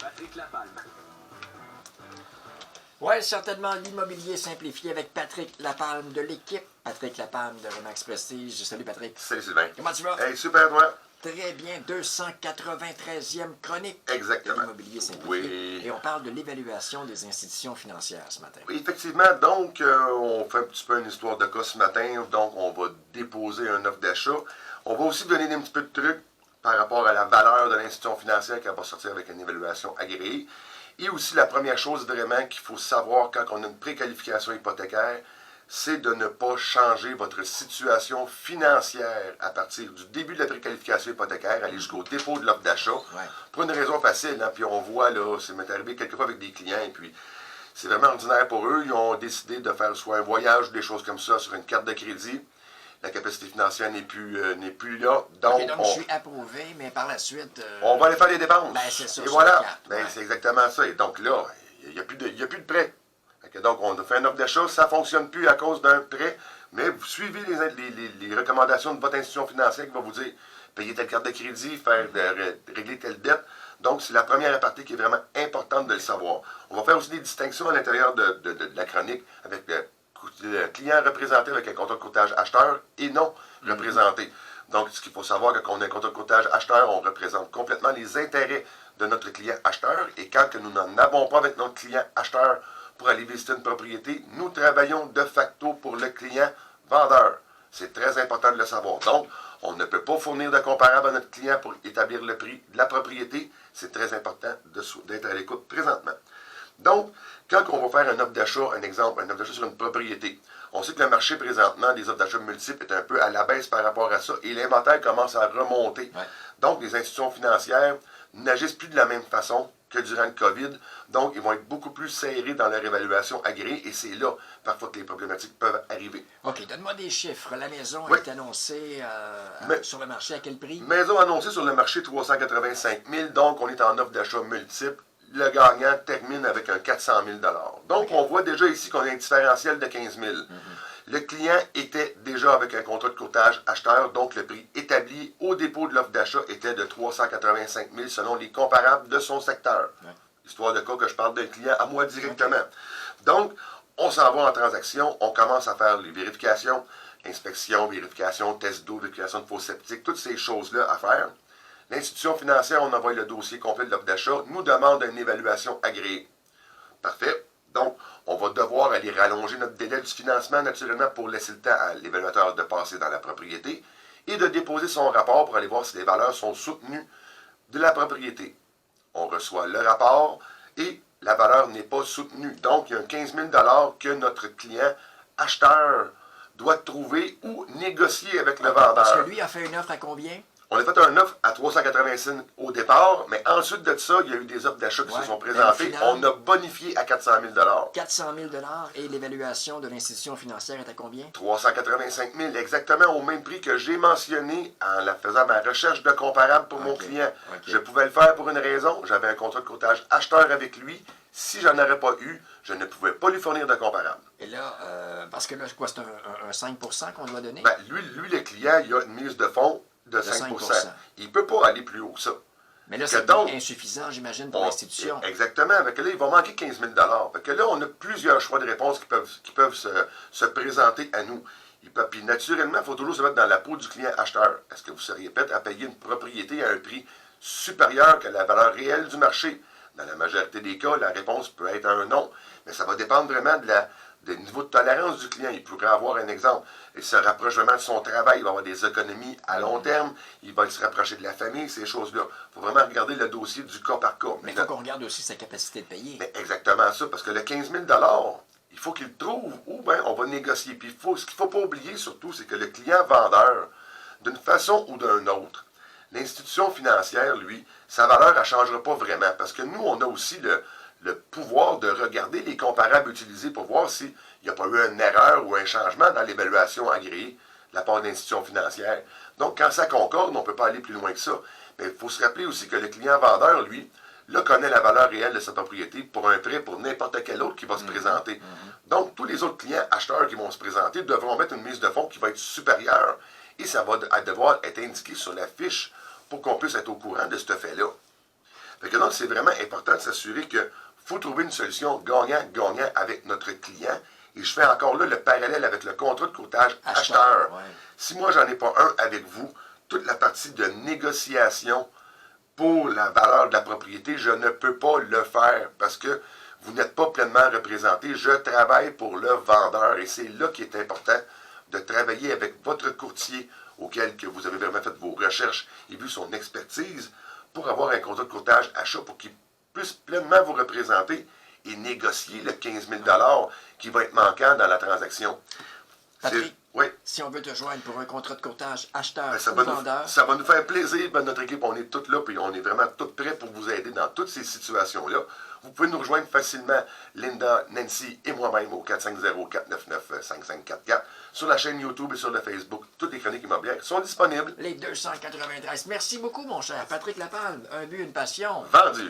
Patrick Lapalme. Oui, certainement l'immobilier simplifié avec Patrick Lapalme de l'équipe. Patrick Lapalme de Remax Prestige. Salut Patrick. Salut Sylvain. Comment tu vas? Hey, super toi. Très bien, 293e chronique Exactement. de l'immobilier simplifié. Oui. Et on parle de l'évaluation des institutions financières ce matin. Oui, effectivement, donc on fait un petit peu une histoire de cas ce matin. Donc on va déposer un offre d'achat. On va aussi donner un petit peu de trucs par rapport à la valeur de l'institution financière qui va sortir avec une évaluation agréée. Et aussi la première chose vraiment qu'il faut savoir quand on a une préqualification hypothécaire, c'est de ne pas changer votre situation financière à partir du début de la préqualification hypothécaire, aller jusqu'au dépôt de l'offre d'achat. Ouais. Pour une raison facile, hein, puis on voit, là, c'est m'est arrivé quelquefois avec des clients, et puis c'est vraiment ordinaire pour eux. Ils ont décidé de faire soit un voyage ou des choses comme ça sur une carte de crédit. La capacité financière n'est plus là. Donc, Okay, donc je suis approuvé, mais par la suite... on va aller faire les dépenses. Ben, c'est ça, et sur voilà. la carte, Ben, ouais. c'est exactement ça. Et donc là, il n'y a plus de prêt. Donc, on a fait une offre d'achat, ça ne fonctionne plus à cause d'un prêt, mais vous suivez les recommandations de votre institution financière qui va vous dire payer telle carte de crédit, régler telle dette. Donc, c'est la première partie qui est vraiment importante de le savoir. On va faire aussi des distinctions à l'intérieur de la chronique avec le client représenté avec un contrat de courtage acheteur et non représenté. Donc, ce qu'il faut savoir, quand on a un contrat de courtage acheteur, on représente complètement les intérêts de notre client acheteur. Et quand que nous n'en avons pas avec notre client acheteur pour aller visiter une propriété, nous travaillons de facto pour le client vendeur. C'est très important de le savoir. Donc, on ne peut pas fournir de comparable à notre client pour établir le prix de la propriété. C'est très important d'être à l'écoute présentement. Donc, quand on va faire un offre d'achat, un exemple, un offre d'achat sur une propriété, on sait que le marché présentement des offres d'achat multiples est un peu à la baisse par rapport à ça et l'inventaire commence à remonter. Ouais. Donc, les institutions financières n'agissent plus de la même façon que durant le COVID. Donc, ils vont être beaucoup plus serrés dans leur évaluation agréée et c'est là, parfois, que les problématiques peuvent arriver. OK, donne-moi des chiffres. La maison oui. est annoncée sur le marché à quel prix? Maison annoncée sur le marché 385 000, donc on est en offre d'achat multiple. Le gagnant termine avec un 400 000 $. Donc, okay. On voit déjà ici qu'on a un différentiel de 15 000 $. Le client était déjà avec un contrat de courtage acheteur, donc le prix établi au dépôt de l'offre d'achat était de 385 000 $ selon les comparables de son secteur. Ouais. Histoire de cas que je parle d'un client à moi directement. Okay. Donc, on s'en va en transaction, on commence à faire les vérifications, inspection, vérification, test d'eau, vérification de faux septiques, toutes ces choses-là à faire. L'institution financière, on envoie le dossier complet de l'offre d'achat, nous demande une évaluation agréée. Parfait. Donc, on va devoir aller rallonger notre délai du financement, naturellement, pour laisser le temps à l'évaluateur de passer dans la propriété et de déposer son rapport pour aller voir si les valeurs sont soutenues de la propriété. On reçoit le rapport et la valeur n'est pas soutenue. Donc, il y a un 15 000 $ que notre client acheteur doit trouver ou négocier avec le vendeur. Parce que lui a fait une offre à combien? On a fait un offre à 385 au départ, mais ensuite de ça, il y a eu des offres d'achat qui se sont présentées. Final, on a bonifié à 400 000 $. 400 000 $ et l'évaluation de l'institution financière est à combien? 385 000, exactement au même prix que j'ai mentionné en faisant ma recherche de comparable pour mon client. Je pouvais le faire pour une raison. J'avais un contrat de courtage acheteur avec lui. Si je n'en aurais pas eu, je ne pouvais pas lui fournir de comparable. Et là, parce que là, quoi, c'est un 5 % qu'on doit donner? Ben, lui, le client, il a une mise de fonds de 5 %. Il ne peut pas aller plus haut que ça. Mais là, c'est insuffisant, j'imagine, pour l'institution. Exactement. Fait que là, il va manquer 15 000 $. Fait que là, on a plusieurs choix de réponses qui peuvent se présenter à nous. Puis naturellement, il faut toujours se mettre dans la peau du client acheteur. Est-ce que vous seriez prêt à payer une propriété à un prix supérieur que la valeur réelle du marché? Dans la majorité des cas, la réponse peut être un non. Mais ça va dépendre vraiment du niveau de tolérance du client. Il pourrait avoir un exemple. Il se rapproche vraiment de son travail. Il va avoir des économies à long terme. Il va se rapprocher de la famille, ces choses-là. Il faut vraiment regarder le dossier du cas par cas. Mais il faut qu'on regarde aussi sa capacité de payer. Mais exactement ça. Parce que le 15 000 $, il faut qu'il le trouve ou bien on va négocier. Puis ce qu'il ne faut pas oublier surtout, c'est que le client vendeur, d'une façon ou d'une autre, l'institution financière, lui, sa valeur, elle ne changera pas vraiment. Parce que nous, on a aussi le pouvoir de regarder les comparables utilisés pour voir s'il n'y a pas eu une erreur ou un changement dans l'évaluation agréée de la part de l'institution financière. Donc, quand ça concorde, on ne peut pas aller plus loin que ça. Mais il faut se rappeler aussi que le client vendeur, lui, là, connaît la valeur réelle de sa propriété pour un prêt pour n'importe quel autre qui va se présenter. Donc, tous les autres clients acheteurs qui vont se présenter devront mettre une mise de fonds qui va être supérieure et ça va devoir être indiqué sur la fiche pour qu'on puisse être au courant de ce fait-là. que donc, c'est vraiment important de s'assurer qu'il faut trouver une solution gagnant-gagnant avec notre client. Et je fais encore là le parallèle avec le contrat de courtage acheteur. Ouais. Si moi, j'en ai pas un avec vous, toute la partie de négociation pour la valeur de la propriété, je ne peux pas le faire parce que vous n'êtes pas pleinement représenté. Je travaille pour le vendeur et c'est là qu'il est important de travailler avec votre courtier auquel que vous avez vraiment fait vos recherches et vu son expertise pour avoir un contrat de courtage achat pour qu'il puisse pleinement vous représenter et négocier le 15 000 $ qui va être manquant dans la transaction. Patrick, Oui. si on veut te joindre pour un contrat de courtage acheteur Ben, ou vendeur, ça va nous faire plaisir. Ben, notre équipe, on est tous là, puis on est vraiment tous prêts pour vous aider dans toutes ces situations-là. Vous pouvez nous rejoindre facilement, Linda, Nancy et moi-même, au 450-499-5544, sur la chaîne YouTube et sur le Facebook. Toutes les chroniques immobilières sont disponibles. les 293. Merci beaucoup, mon cher Patrick Lapalme. Un but, une passion. Vendu.